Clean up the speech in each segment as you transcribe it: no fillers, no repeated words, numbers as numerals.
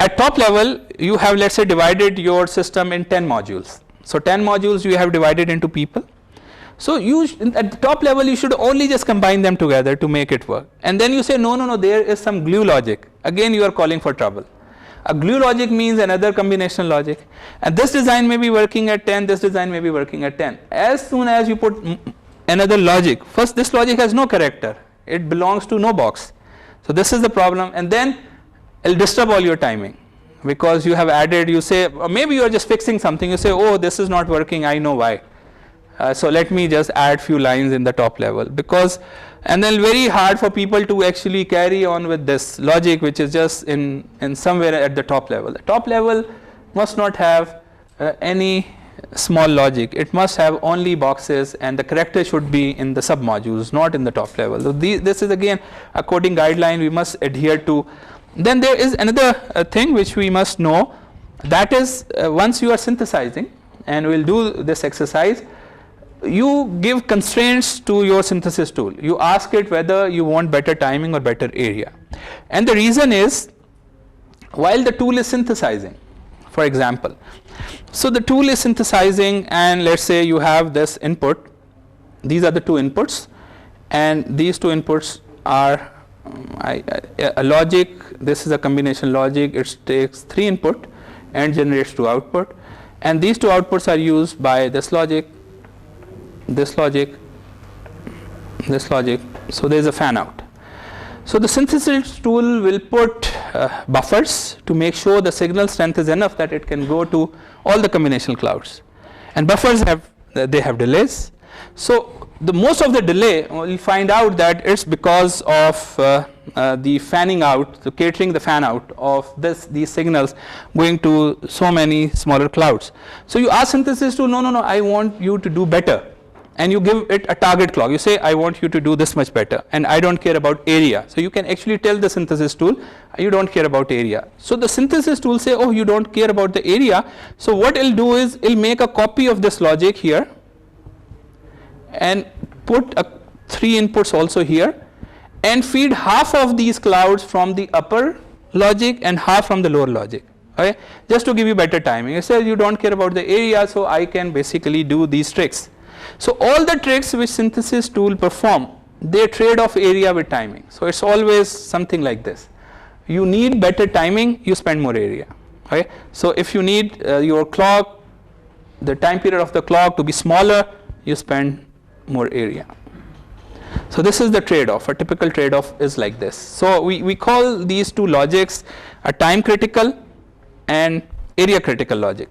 at top level you have, let's say, divided your system in 10 modules. So 10 modules you have divided into people. So you at the top level you should only just combine them together to make it work, and then you say no, there is some glue logic. Again you are calling for trouble. A glue logic means another combinational logic, and this design may be working at 10, this design may be working at 10. As soon as you put another logic, first this logic has no character, it belongs to no box. So this is the problem, and then it will disturb all your timing, because you have added, you say, or maybe you are just fixing something, you say, oh, this is not working, I know why. So let me just add few lines in the top level, because, and then very hard for people to actually carry on with this logic which is just in somewhere at the top level. The top level must not have any small logic, it must have only boxes, and the character should be in the sub modules, not in the top level. So this is again a coding guideline we must adhere to. Then there is another thing which we must know, that is once you are synthesizing, and we will do this exercise, you give constraints to your synthesis tool. You ask it whether you want better timing or better area, and the reason is, while the tool is synthesizing, for example, so the tool is synthesizing, and let's say you have this input, these are the two inputs, and these two inputs are a logic, this is a combination logic, it takes 3 input and generates 2 output, and these 2 outputs are used by this logic, this logic, this logic. So there is a fan out. So the synthesis tool will put buffers to make sure the signal strength is enough that it can go to all the combinational clouds, and buffers have delays. So the most of the delay, we'll find out that it's because of the fanning out, the catering the fan out of these signals going to so many smaller clouds. So you ask synthesis tool, no, I want you to do better, and you give it a target clock. You say, I want you to do this much better, and I don't care about area. So you can actually tell the synthesis tool, you don't care about area. So the synthesis tool say, oh, you don't care about the area. So what it'll do is, it'll make a copy of this logic here, and put 3 inputs also here, and feed half of these clouds from the upper logic and half from the lower logic, okay, just to give you better timing. It says you don't care about the area, so I can basically do these tricks. So all the tricks which synthesis tool perform, they trade off area with timing. So it's always something like this. You need better timing, you spend more area, okay. So if you need your clock, the time period of the clock to be smaller, you spend more area. So this is the trade-off. A typical trade-off is like this. So we call these two logics a time critical and area critical logic.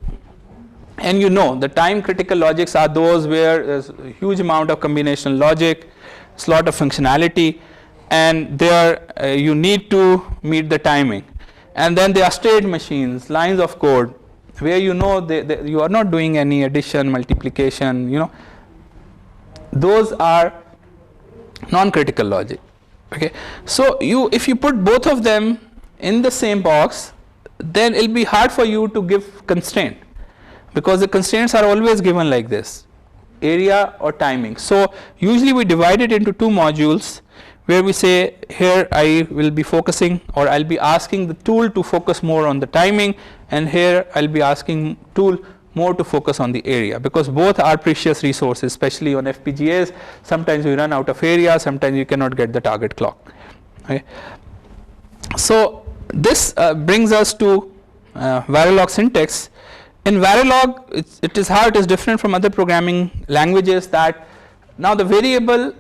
And you know, the time critical logics are those where there's a huge amount of combinational logic, it's a lot of functionality, and there you need to meet the timing. And then there are state machines, lines of code, where you know you are not doing any addition, multiplication, you know. Those are non-critical logic, okay. So if you put both of them in the same box, then it'll be hard for you to give constraint, because the constraints are always given like this, area or timing. So usually we divide it into 2 modules, where we say, here I will be focusing, or I'll be asking the tool to focus more on the timing, and here I'll be asking tool more to focus on the area, because both are precious resources, especially on FPGAs. Sometimes we run out of area, sometimes you cannot get the target clock, okay. So this brings us to Verilog syntax. In Verilog, it is different from other programming languages, that now the variable,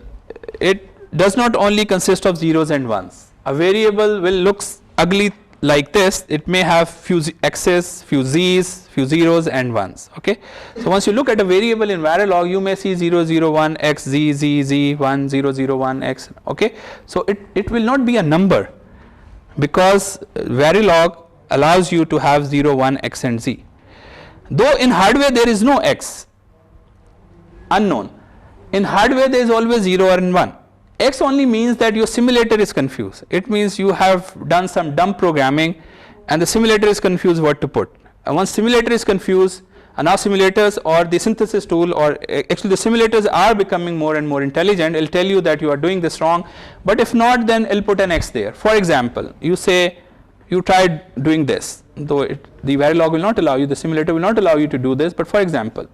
it does not only consist of zeros and ones. A variable will look ugly like this. It may have few x's, few z's, few zeros and ones, okay. So once you look at a variable in Verilog, you may see 0 0 1 x z z z 1 0 0 1 x, okay. So it will not be a number, because Verilog allows you to have 0 1 x and z. Though in hardware there is no x, unknown. In hardware there is always 0 and 1. X only means that your simulator is confused. It means you have done some dumb programming and the simulator is confused what to put. And once simulator is confused, and now simulators or the synthesis tool, or actually the simulators are becoming more and more intelligent, it will tell you that you are doing this wrong, but if not, then it will put an X there. For example, you say you tried doing this, though the Verilog will not allow you, the simulator will not allow you to do this, but for example,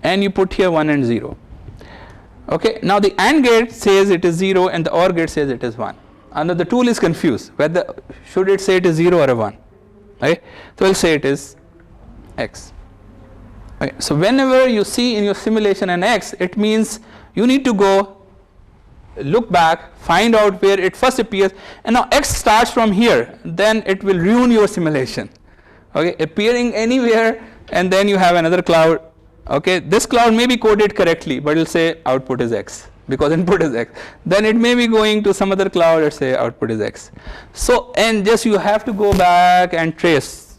and you put here 1 and 0. Okay, now the AND gate says it is 0 and the OR gate says it is 1. And the tool is confused whether should it say it is 0 or a 1. Okay, so we'll say it is X. Okay, so whenever you see in your simulation an X, it means you need to go look back, find out where it first appears, and now X starts from here, then it will ruin your simulation. Okay, appearing anywhere, and then you have another cloud. Okay, this cloud may be coded correctly, but it will say output is X because input is X. Then it may be going to some other cloud and say output is X. So, and just you have to go back and trace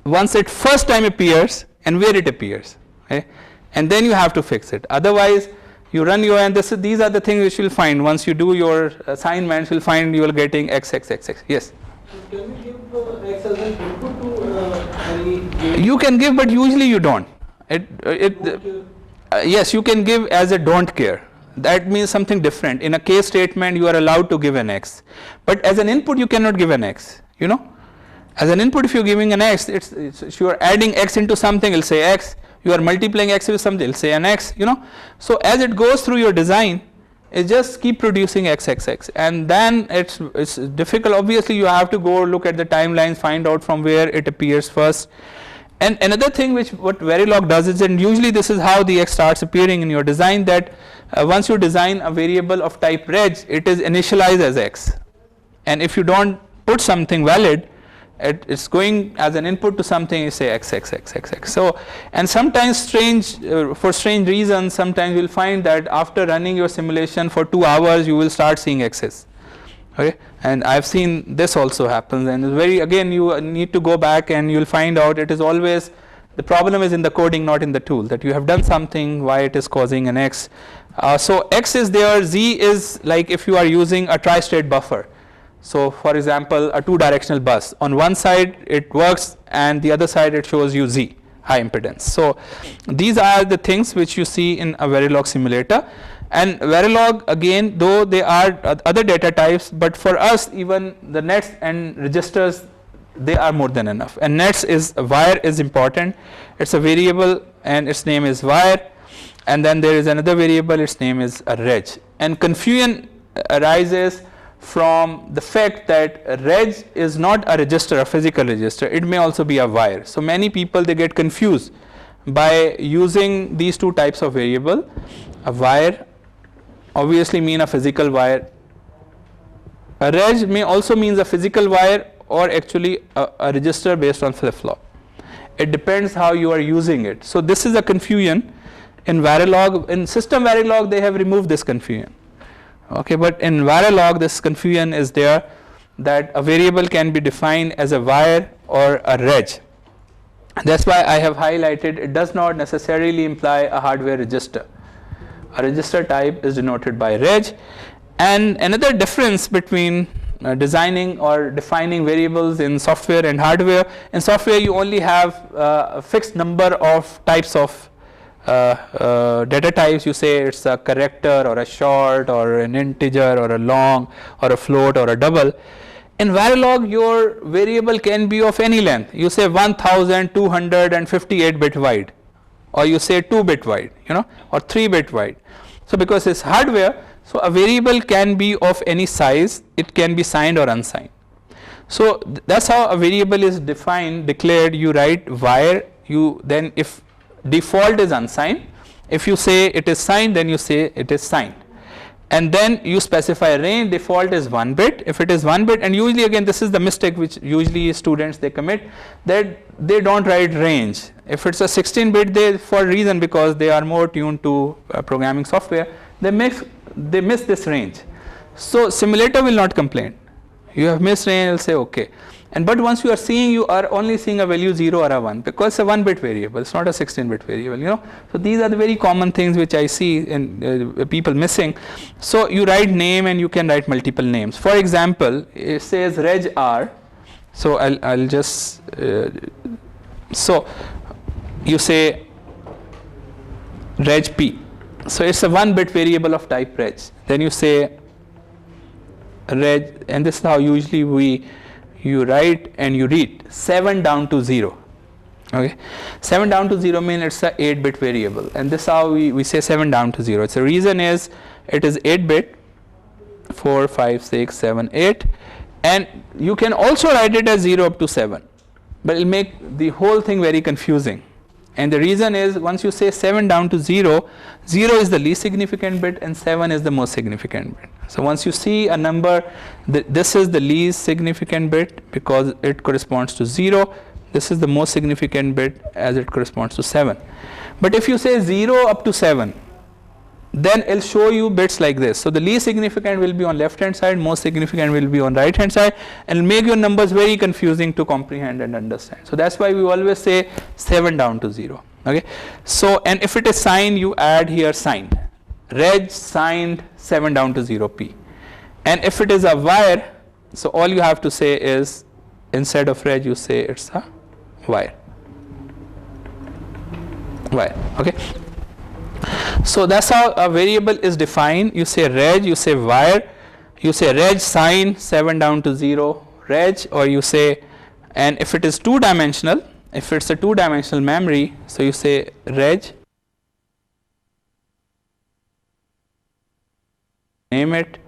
once it first time appears and where it appears. Okay, and then you have to fix it. Otherwise, you run your, and these are the things which you'll find once you do your assignments. You'll find you are getting X, X, X, X. Yes. Can you give X as an input to any? You can give, but usually you don't. Yes, you can give as a don't care. That means something different. In a case statement, you are allowed to give an X, but as an input, you cannot give an X. You know, as an input, if you're giving an X, it's you are adding X into something. It'll say X. You are multiplying X with something. It'll say an X. You know, so as it goes through your design, it just keep producing X, X, X, and then it's difficult. Obviously, you have to go look at the timelines, find out from where it appears first. And another thing which what Verilog does is, and usually this is how the X starts appearing in your design, that once you design a variable of type reg, it is initialized as X, and if you don't put something valid, it's going as an input to something, you say X, X, X, X, X. So, and sometimes for strange reasons, sometimes you'll find that after running your simulation for 2 hours, you will start seeing X's. Okay, and I've seen this also happens, and it's very, again, you need to go back and you'll find out it is always, the problem is in the coding, not in the tool, that you have done something, why it is causing an X. So X is there, Z is like if you are using a tri-state buffer. So for example, a 2-directional bus, on one side it works and the other side it shows you Z, high impedance. So these are the things which you see in a Verilog simulator. And Verilog, again, though they are other data types, but for us even the nets and registers, they are more than enough. And nets is, wire is important. It's a variable and its name is wire, and then there is another variable, its name is a reg. And confusion arises from the fact that reg is not a register, a physical register, it may also be a wire. So many people, they get confused by using these two types of variable. A wire obviously mean a physical wire, a reg may also means a physical wire or actually a register based on flip-flop. It depends how you are using it. So this is a confusion in Verilog. In system Verilog, they have removed this confusion. Okay, but in Verilog, this confusion is there, that a variable can be defined as a wire or a reg. That's why I have highlighted, it does not necessarily imply a hardware register. A register type is denoted by reg. And another difference between designing or defining variables in software and hardware, in software you only have a fixed number of types of data types. You say it's a character or a short or an integer or a long or a float or a double. In Verilog, your variable can be of any length. You say 1258 bit wide, or you say 2 bit wide, you know, or 3 bit wide. So because it's hardware, so a variable can be of any size. It can be signed or unsigned. So that's how a variable is defined, declared. You write wire. You then, if default is unsigned, if you say it is signed, then you say it is signed. And then you specify range. Default is 1 bit. If it is 1 bit, and usually again this is the mistake which usually students they commit, that they don't write range. If it's a 16 bit, they, for a reason, because they are more tuned to programming software, they miss this range. So simulator will not complain. You have missed range, it will say okay. And but once you are seeing, you are only seeing a value 0 or a 1, because it's a 1 bit variable, it's not a 16 bit variable, you know. So these are the very common things which I see in people missing. So you write name and you can write multiple names. For example, it says reg r. So I'll just so you say reg p. So it's a 1 bit variable of type reg. Then you say reg, and this is how usually we you write and you read 7 down to 0. Okay, 7 down to 0 means it's a 8-bit variable, and this is how we say 7 down to 0. So the reason is it is 8-bit, 4, 5, 6, 7, 8, and you can also write it as 0 up to 7, but it'll make the whole thing very confusing. And the reason is once you say 7 down to 0, 0 is the least significant bit and 7 is the most significant bit. So once you see a number, this is the least significant bit because it corresponds to 0. This is the most significant bit as it corresponds to 7. But if you say 0 up to 7, then it'll show you bits like this. So the least significant will be on left hand side, most significant will be on right hand side, and it'll make your numbers very confusing to comprehend and understand. So that's why we always say 7 down to 0. Okay. So, and if it is signed, you add here signed. Reg signed 7 down to 0 P. And if it is a wire, so all you have to say is instead of reg you say it's a wire. Okay. So that's how a variable is defined. You say reg, you say wire, you say reg sign 7 down to 0 reg, or you say, and if it is 2-dimensional, if it's a 2-dimensional memory, so you say reg, name it,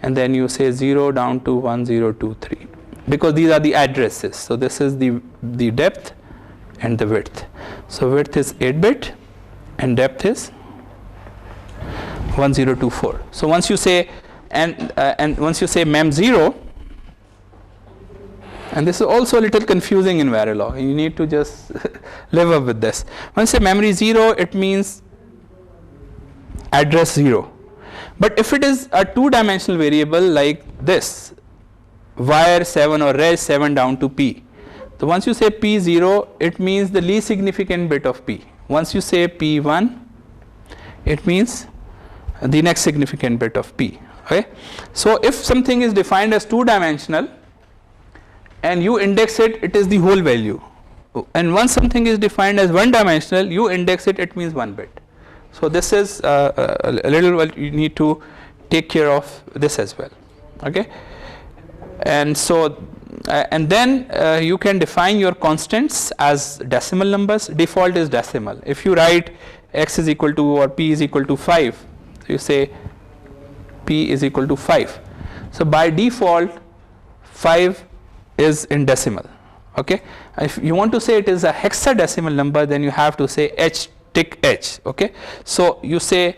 and then you say 0 down to 1023, because these are the addresses. So this is the depth and the width. So width is 8-bit and depth is 1024. So once you say and once you say mem0, and this is also a little confusing in Verilog, you need to just live up with this. Once you say memory 0, it means address 0. But if it is a 2-dimensional variable like this, wire 7 or reg 7 down to P, so once you say P0, it means the least significant bit of P. Once you say P1, it means the next significant bit of P. Okay. So if something is defined as 2-dimensional and you index it, it is the whole value. And once something is defined as 1-dimensional, you index it, it means 1 bit. So this is a little, well, you need to take care of this as well. Okay. And so and then you can define your constants as decimal numbers. Default is decimal. If you write x is equal to or p is equal to 5, so you say p is equal to 5. So by default 5 is in decimal. Okay. If you want to say it is a hexadecimal number, then you have to say h tick h. Okay. So you say,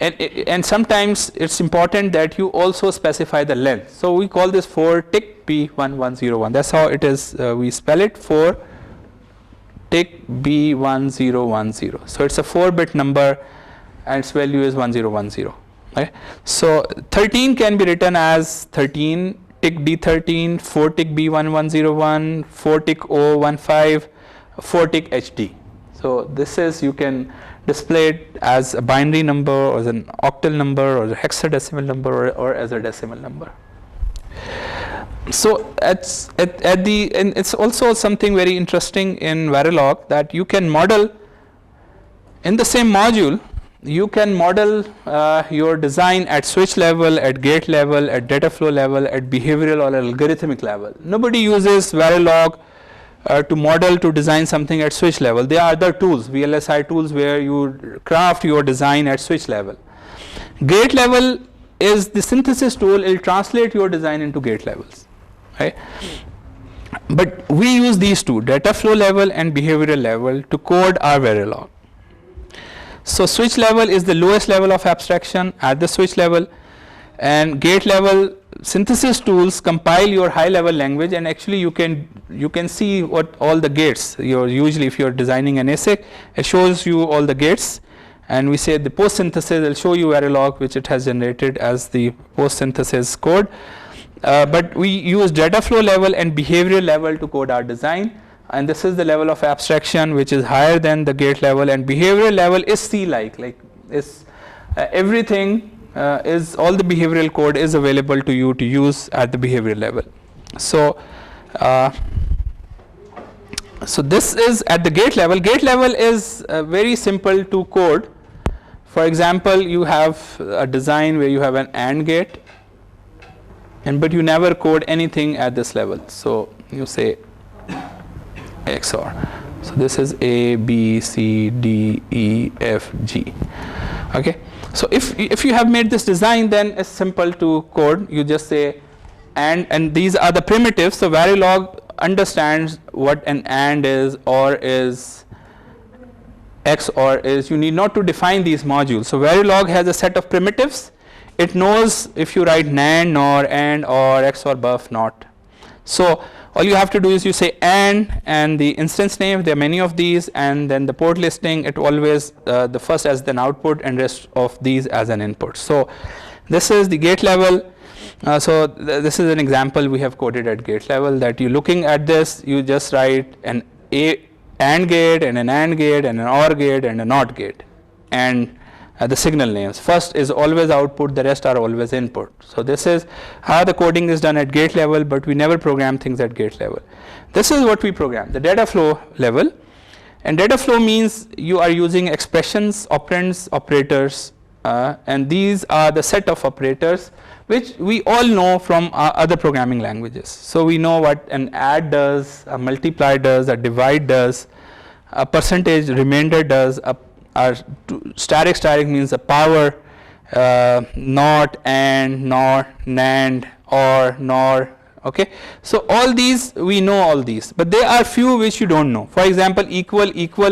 and sometimes it's important that you also specify the length. So we call this 4 tick B1101. That's how it is. We spell it 4 tick B1010. So it's a 4-bit number and its value is 1010. Okay. So 13 can be written as 13 tick D13, 4 tick B1101, 4 tick O15, 4 tick HD. So this is, you can display it as a binary number or as an octal number or a hexadecimal number or as a decimal number. So and it's also something very interesting in Verilog that you can model in the same module. You can model your design at switch level, at gate level, at data flow level, at behavioral or algorithmic level. Nobody uses Verilog to model, to design something at switch level. There are other tools, VLSI tools, where you craft your design at switch level. Gate level is the synthesis tool. It will translate your design into gate levels. Right? But we use these two, data flow level and behavioral level, to code our Verilog. So switch level is the lowest level of abstraction at the switch level, and gate level synthesis tools compile your high level language, and actually you can see what all the gates, usually if you're designing an ASIC, it shows you all the gates, and we say the post synthesis will show you Verilog which it has generated as the post synthesis code. But we use data flow level and behavioral level to code our design, and this is the level of abstraction which is higher than the gate level, and behavioral level is C-like, like is everything is all the behavioral code is available to you to use at the behavioral level. So so this is at the gate level. Gate level is very simple to code. For example, you have a design where you have an AND gate and but you never code anything at this level. So you say XOR. So this is A, B, C, D, E, F, G. Okay. So if you have made this design, then it's simple to code. You just say and these are the primitives. So Verilog understands what an AND is, OR is, XOR is. You need not to define these modules. So Verilog has a set of primitives. It knows if you write NAND, NOR, AND, OR, XOR, buff, NOT. So all you have to do is you say and the instance name, there are many of these, and then the port listing, it always the first as an output and rest of these as an input. So this is the gate level. This is an example we have coded at gate level, that you looking at this, you just write an AND gate and an AND gate and an OR gate and a NOT gate, and the signal names. First is always output, the rest are always input. So this is how the coding is done at gate level, but we never program things at gate level. This is what we program, the data flow level. And data flow means you are using expressions, operands, operators, and these are the set of operators which we all know from other programming languages. So we know what an add does, a multiply does, a divide does, a percentage remainder does, static means a power, not, and, nor, NAND, or, nor. Okay, so all these we know all these, but there are few which you don't know. For example, equal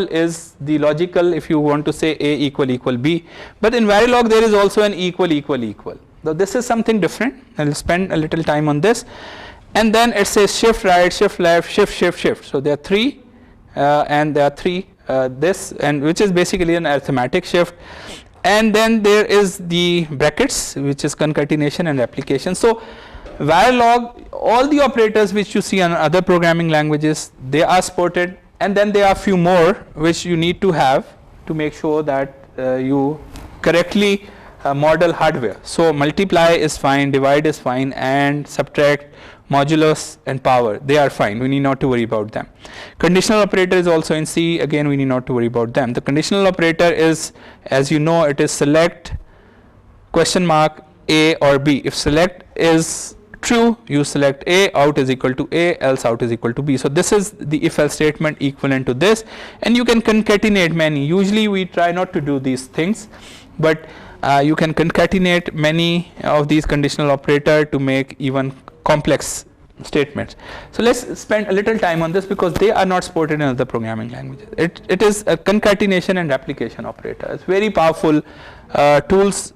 is the logical if you want to say A equal B, but in Verilog there is also an equal. So this is something different. I'll spend a little time on this, and then it says shift right, shift left, shift. So there are three, and there are three. This and which is basically an arithmetic shift, and then there is the brackets, which is concatenation and replication. So Verilog, all the operators which you see on other programming languages, they are supported, and then there are few more which you need to have to make sure that you correctly model hardware. So multiply is fine, divide is fine, and subtract, modulus, and power, they are fine, we need not to worry about them. Conditional operator is also in C, again we need not to worry about them. The conditional operator is, as you know, it is select question mark A or B. If select is true, you select A, out is equal to A, else out is equal to B. So this is the if else statement equivalent to this, and you can concatenate many. Usually we try not to do these things, but you can concatenate many of these conditional operator to make even complex statements. So let's spend a little time on this because they are not supported in other programming languages. It is a concatenation and replication operator. It's very powerful tools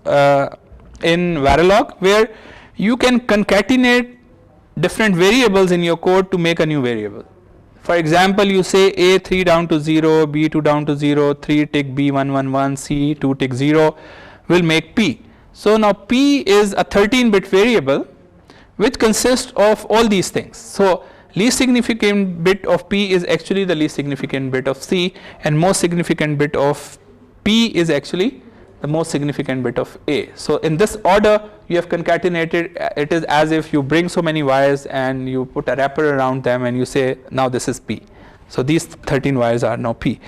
in Verilog, where you can concatenate different variables in your code to make a new variable. For example, you say A 3 down to 0, B 2 down to 0, 3 tick B 1 1 1, C 2 tick 0 will make P. So now P is a 13-bit variable which consists of all these things. So least significant bit of P is actually the least significant bit of C, and most significant bit of P is actually the most significant bit of A. So in this order you have concatenated. It is as if you bring so many wires and you put a wrapper around them and you say now this is P. So these 13 wires are now P.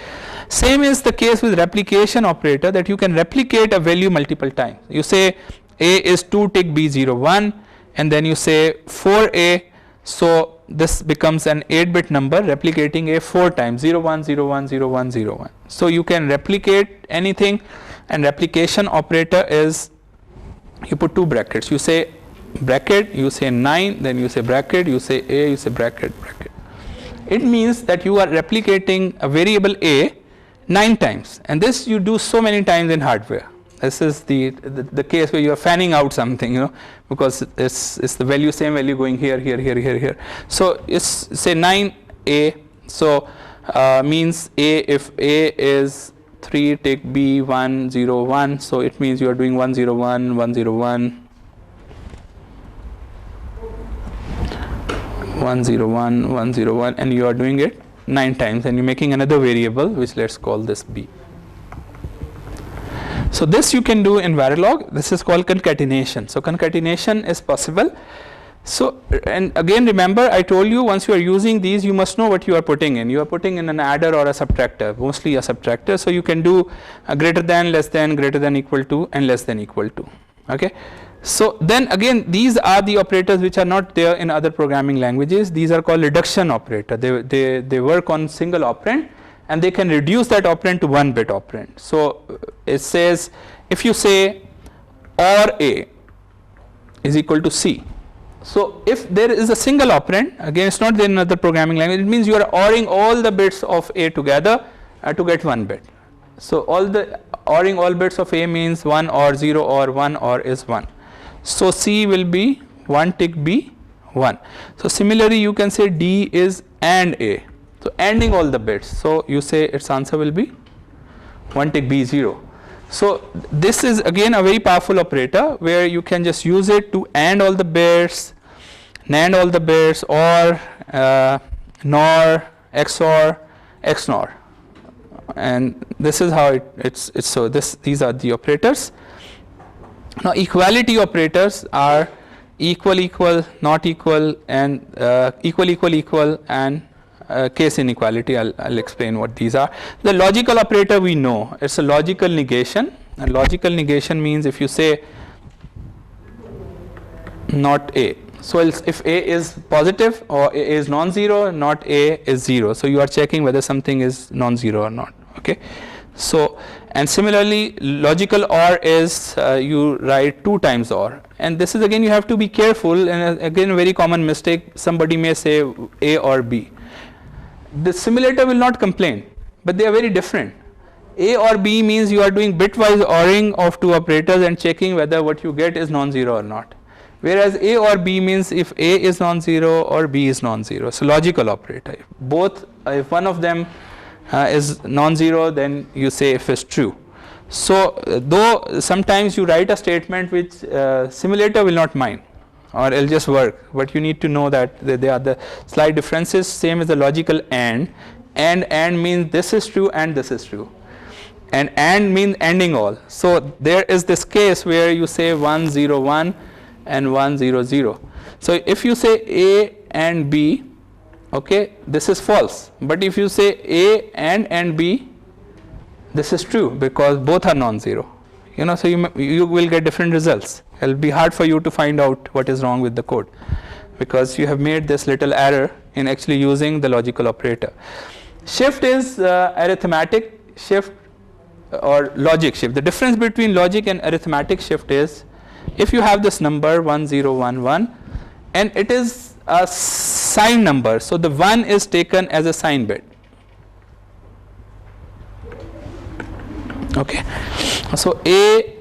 Same is the case with replication operator, that you can replicate a value multiple times. You say A is 2 tick B 0 1, and then you say 4A, so this becomes an 8-bit number replicating A 4 times, 0 1 0 1 0 1 0 1. So you can replicate anything, and replication operator is, you put two brackets, you say bracket, you say 9, then you say bracket, you say A, you say bracket. It means that you are replicating a variable A 9 times, and this you do so many times in hardware. This is the case where you are fanning out something, you know, because it's the value, same value going here. So it's say 9A, so means A, if A is 3 tick B 1 0 1, so it means you are doing 1 0 1 1 0 1 1 0 1 1 0 1, and you are doing it 9 times, and you're making another variable which let's call this B. So this you can do in Verilog. This is called concatenation. So concatenation is possible. So, and again remember, I told you once you are using these, you must know what you are putting in. You are putting in an adder or a subtractor, mostly a subtractor. So you can do greater than, less than, greater than, equal to, and less than equal to. Okay. So then again, these are the operators which are not there in other programming languages. These are called reduction operator. They work on single operand, and they can reduce that operand to 1 bit operand. So it says, if you say OR A is equal to C. So if there is a single operand, again it's not there in other programming language, it means you are ORing all the bits of A together to get 1 bit. So ORing all bits of A means 1 or 0 or 1 or is 1. So C will be 1 tick B 1. So similarly you can say D is AND A. So ANDing all the bits. So you say its answer will be 1 tick B 0. So this is again a very powerful operator where you can just use it to AND all the bits, NAND all the bits, or NOR, XOR, XNOR. And this is how it's so these are the operators. Now equality operators are equal, equal, not equal, and equal, equal, equal, and case inequality. I'll explain what these are. The logical operator we know, it's a logical negation. And logical negation means if you say not A. So if A is positive or A is non-zero, not A is 0. So you are checking whether something is non-zero or not. Okay. So and similarly logical OR is you write 2 times OR, and this is again you have to be careful, and again a very common mistake, somebody may say A or B. The simulator will not complain, but they are very different. A or B means you are doing bitwise ORing of 2 operators and checking whether what you get is non-zero or not, whereas A or B means if A is non-zero or B is non-zero. So logical operator, if one of them is non-zero, then you say if it's true. So though sometimes you write a statement which simulator will not mind, or it'll just work, but you need to know that there are the slight differences. Same as the logical AND means this is true and this is true, and means ANDing all. So there is this case where you say 1 0 1 and 1 0 0. So if you say A and B, okay, this is false, but if you say A and B, this is true because both are non-zero. So you will get different results. It will be hard for you to find out what is wrong with the code because you have made this little error in actually using the logical operator. Shift is arithmetic shift or logic shift. The difference between logic and arithmetic shift is if you have this number 1 0 1 1 and it is a sign number, so the 1 is taken as a sign bit. Okay, so A,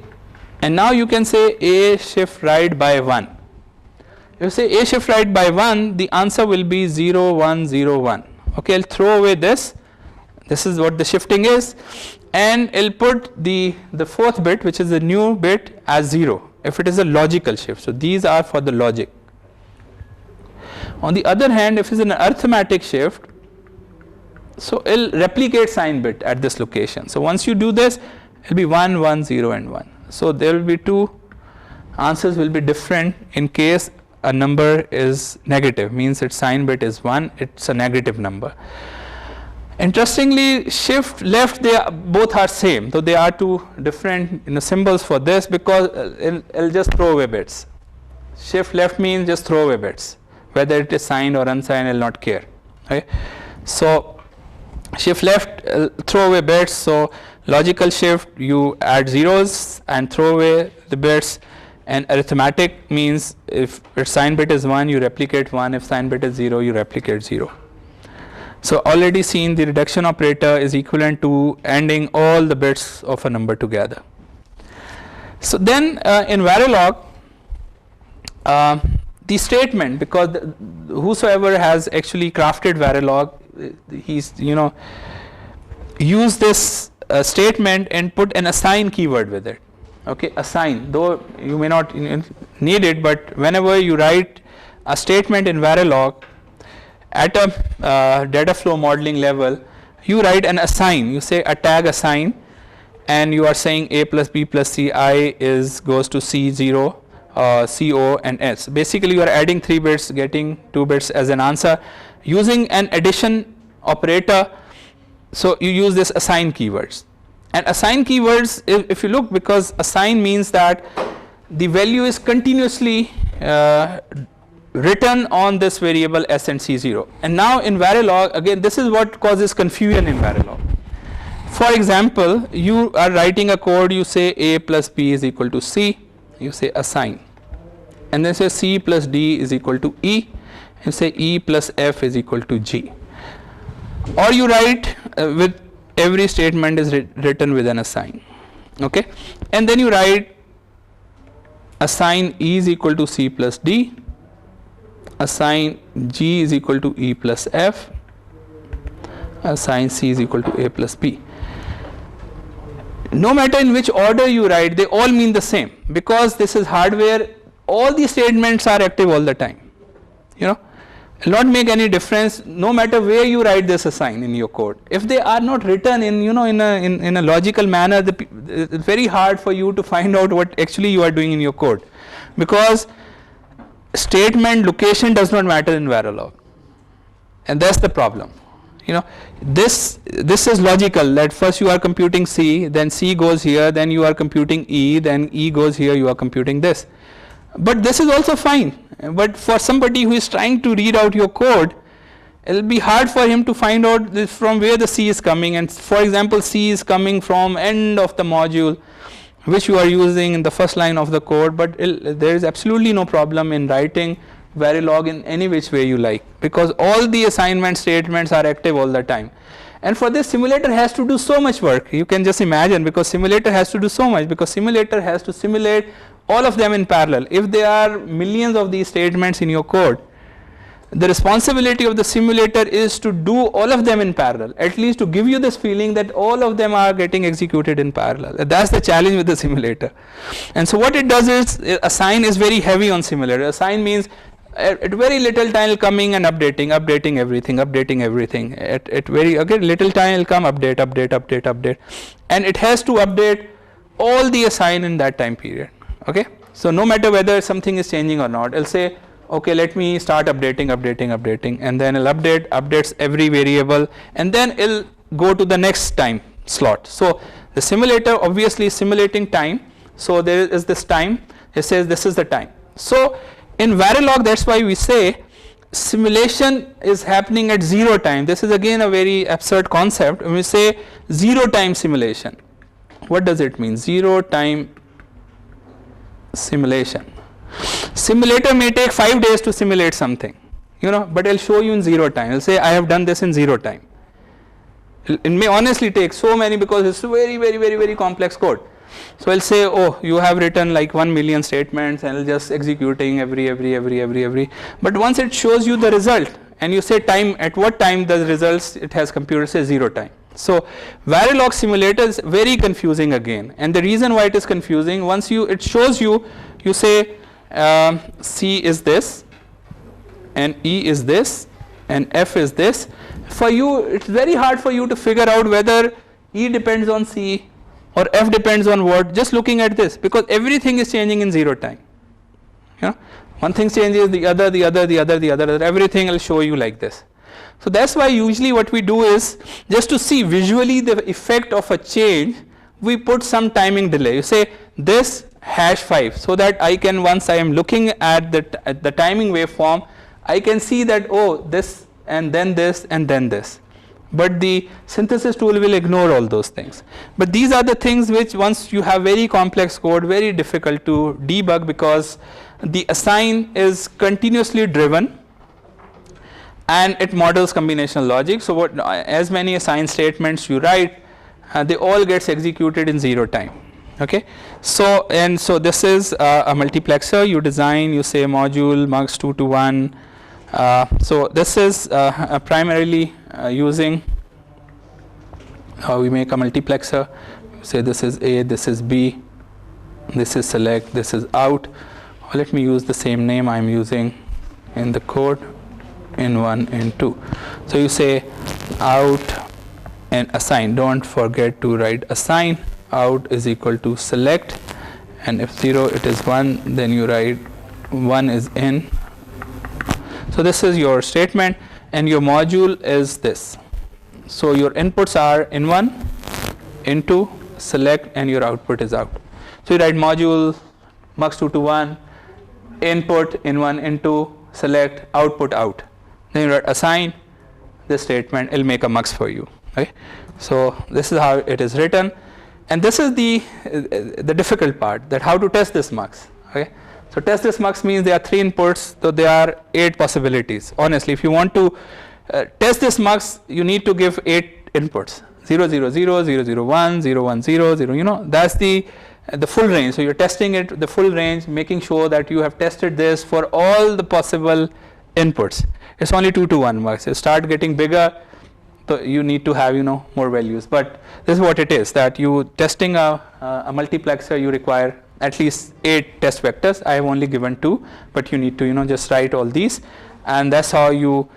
and now you can say A shift right by 1. If you say A shift right by 1, the answer will be 0 1 0 1. Okay, I'll throw away this. This is what the shifting is, and I'll put the 4th bit, which is the new bit, as 0 if it is a logical shift. So these are for the logic. On the other hand, if it's an arithmetic shift, so it'll replicate sign bit at this location. So once you do this, it'll be 1 1 0 and 1. So there will be 2 answers will be different in case a number is negative, means its sign bit is 1, it's a negative number. Interestingly, shift left, both are same, though they are 2 different symbols for this because it'll just throw away bits. Shift left means just throw away bits, whether it is signed or unsigned, I'll not care. Okay? So shift left, throw away bits. So logical shift, you add zeros and throw away the bits, and arithmetic means if its sign bit is 1, you replicate 1, if sign bit is 0, you replicate 0. So already seen, the reduction operator is equivalent to ANDing all the bits of a number together. So then in Verilog, the statement, because whosoever has actually crafted Verilog, he's use this statement and put an assign keyword with it. Okay, assign, though you may not need it, but whenever you write a statement in Verilog at a data flow modeling level, you write an assign. You say a tag assign, and you are saying A plus B plus C I goes to C0, CO and S. Basically you are adding 3 bits, getting 2 bits as an answer using an addition operator. So you use this assign keywords, and assign keywords, if you look, because assign means that the value is continuously written on this variable s and c0. And now in Verilog, again, this is what causes confusion in Verilog. For example, you are writing a code, you say a plus b is equal to c, you say assign, and then say c plus d is equal to e, and say e plus f is equal to g. Or you write with every statement is written with an assign, okay, and then you write assign e is equal to c plus d, assign g is equal to e plus f, assign c is equal to a plus b. No matter in which order you write, they all mean the same, because this is hardware. All these statements are active all the time, you know, it will not make any difference no matter where you write this assign in your code. If they are not written in, you know, in a logical manner, it's very hard for you to find out what actually you are doing in your code, because statement location does not matter in Verilog, and that's the problem. You know, this is logical, that first you are computing c, then c goes here, then you are computing e, then e goes here, you are computing this. But this is also fine, but for somebody who is trying to read out your code, it will be hard for him to find out this from where the c is coming. And for example, c is coming from end of the module which you are using in the first line of the code, but there is absolutely no problem in writing Verilog in any which way you like, because all the assignment statements are active all the time. And for this, simulator has to do so much work, you can just imagine, because simulator has to do so much, because simulator has to simulate all of them in parallel. If there are millions of these statements in your code, the responsibility of the simulator is to do all of them in parallel, at least to give you this feeling that all of them are getting executed in parallel. That's the challenge with the simulator. And so what it does is, assign is very heavy on simulator. Assign means at very little time coming and updating everything, at very again little time will come update, and it has to update all the assign in that time period, okay. So no matter whether something is changing or not, it'll say, okay, let me start updating, and then it'll updates every variable, and then it'll go to the next time slot. So the simulator obviously is simulating time, so there is this time, it says this is the time. So in Verilog, that's why we say simulation is happening at 0 time. This is again a very absurd concept. When we say 0 time simulation, what does it mean? 0 time simulation. Simulator may take 5 days to simulate something, you know, but it'll show you in 0 time. It'll say I have done this in 0 time. It may honestly take so many, because it's very complex code. So I'll say, oh, you have written like 1 million statements, and it'll just executing every. But once it shows you the result, and you say time, at what time the results it has computed, say 0 time. So Verilog simulator is very confusing again, and the reason why it is confusing, once it shows you, you say C is this, and E is this, and F is this. For you, it's very hard for you to figure out whether E depends on C or F depends on what, just looking at this, because everything is changing in 0 time. You know, one thing changes, the other, everything will show you like this. So that's why usually what we do is, just to see visually the effect of a change, we put some timing delay. You say this #5, so that I can, once I am looking at the timing waveform, I can see that, oh, this and then this and then this. But the synthesis tool will ignore all those things. But these are the things which, once you have very complex code, very difficult to debug, because the assign is continuously driven and it models combinational logic. So what, as many assign statements you write, they all gets executed in 0 time. Okay, so this is a multiplexer you design. You say module mux 2 to 1. So this is primarily using, we make a multiplexer. Say this is A, this is B, this is select, this is out. Let me use the same name I'm using in the code, in 1 and 2. So you say out and assign. Don't forget to write assign. Out is equal to select, and if 0 it is 1, then you write 1 is in. So this is your statement, and your module is this. So your inputs are in1, in2, select, and your output is out. So you write module mux 2 to 1, input in 1 into select output out. Then you write assign this statement, it'll make a mux for you. Okay? So this is how it is written, and this is the difficult part, that how to test this mux. Okay? So test this mux means there are 3 inputs, so there are 8 possibilities. Honestly, if you want to test this mux, you need to give 8 inputs: 0, 0, 0, 0, 0, 1, 0, 1, 0, 0. You know, that's the full range. So you're testing it the full range, making sure that you have tested this for all the possible inputs. It's only 2 to 1 mux. You start getting bigger, so you need to have, you know, more values. But this is what it is, that you testing a multiplexer, you require at least 8 test vectors. I have only given 2, but you need to, you know, just write all these, and that's how you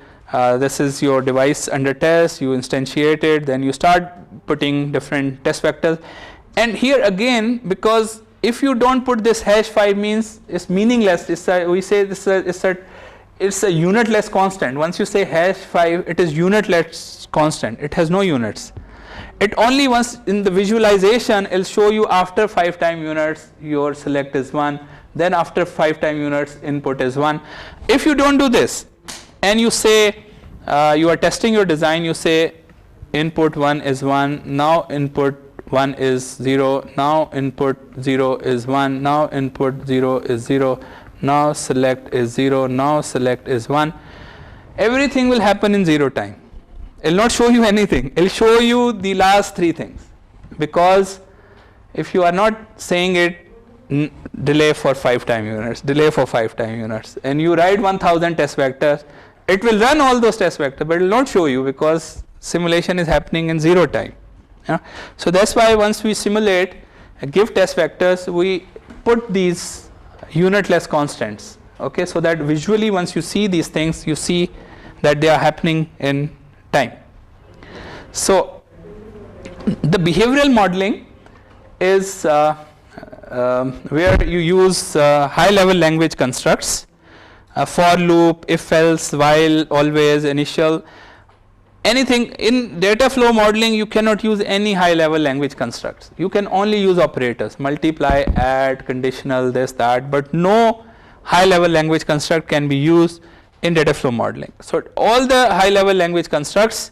this is your device under test. You instantiate it, then you start putting different test vectors. And here again, because if you don't put this hash 5 means it's meaningless. We say this it's a unitless constant. Once you say hash 5, it is unitless constant. It has no units. It only once in the visualization, it'll show you after 5 time units your select is 1, then after 5 time units input is 1. If you don't do this and you say you are testing your design, you say input 1 is 1, now input 1 is 0, now input 0 is 1, now input 0 is 0, now select is 0, now select is 1. Everything will happen in 0 time. It will not show you anything. It will show you the last 3 things, because if you are not saying it, delay for 5 time units, delay for 5 time units, and you write 1000 test vectors, it will run all those test vectors, but it will not show you because simulation is happening in 0 time. Yeah? So that's why once we simulate, give test vectors, we put these unitless constants, okay, so that visually once you see these things, you see that they are happening in time. So the behavioral modeling is where you use high level language constructs, for loop, if else, while, always, initial. Anything in data flow modeling, you cannot use any high level language constructs. You can only use operators, multiply, add, conditional, this, that, but no high level language construct can be used in data flow modeling. So all the high level language constructs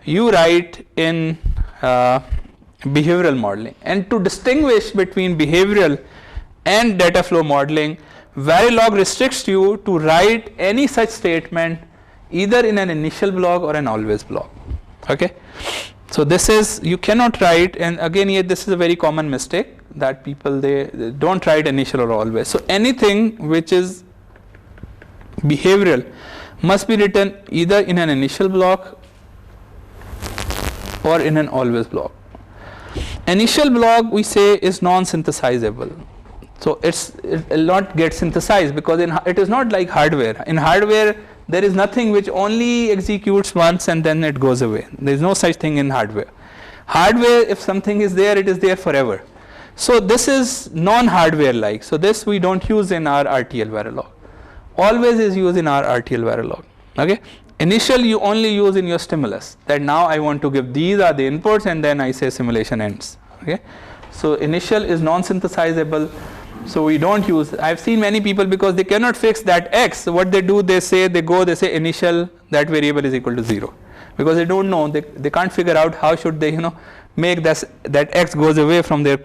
you write in behavioral modeling. And to distinguish between behavioral and data flow modeling, Verilog restricts you to write any such statement either in an initial block or an always block. Okay, so this is, you cannot write, and again here this is a very common mistake that people they don't write initial or always. So anything which is behavioral must be written either in an initial block or in an always block. Initial block we say is non-synthesizable. So it will not get synthesized because it is not like hardware. In hardware there is nothing which only executes once and then it goes away. There is no such thing in hardware. Hardware, if something is there, it is there forever. So this is non-hardware like. So this we don't use in our RTL Verilog. Always is used in our RTL Verilog. Okay. Initial you only use in your stimulus. That now I want to give, these are the inputs, and then I say simulation ends. Okay. So initial is non-synthesizable. So we don't use. I've seen many people, because they cannot fix that x. So what they do, they say initial, that variable is equal to 0, because they don't know, they can't figure out how should they make that x goes away from their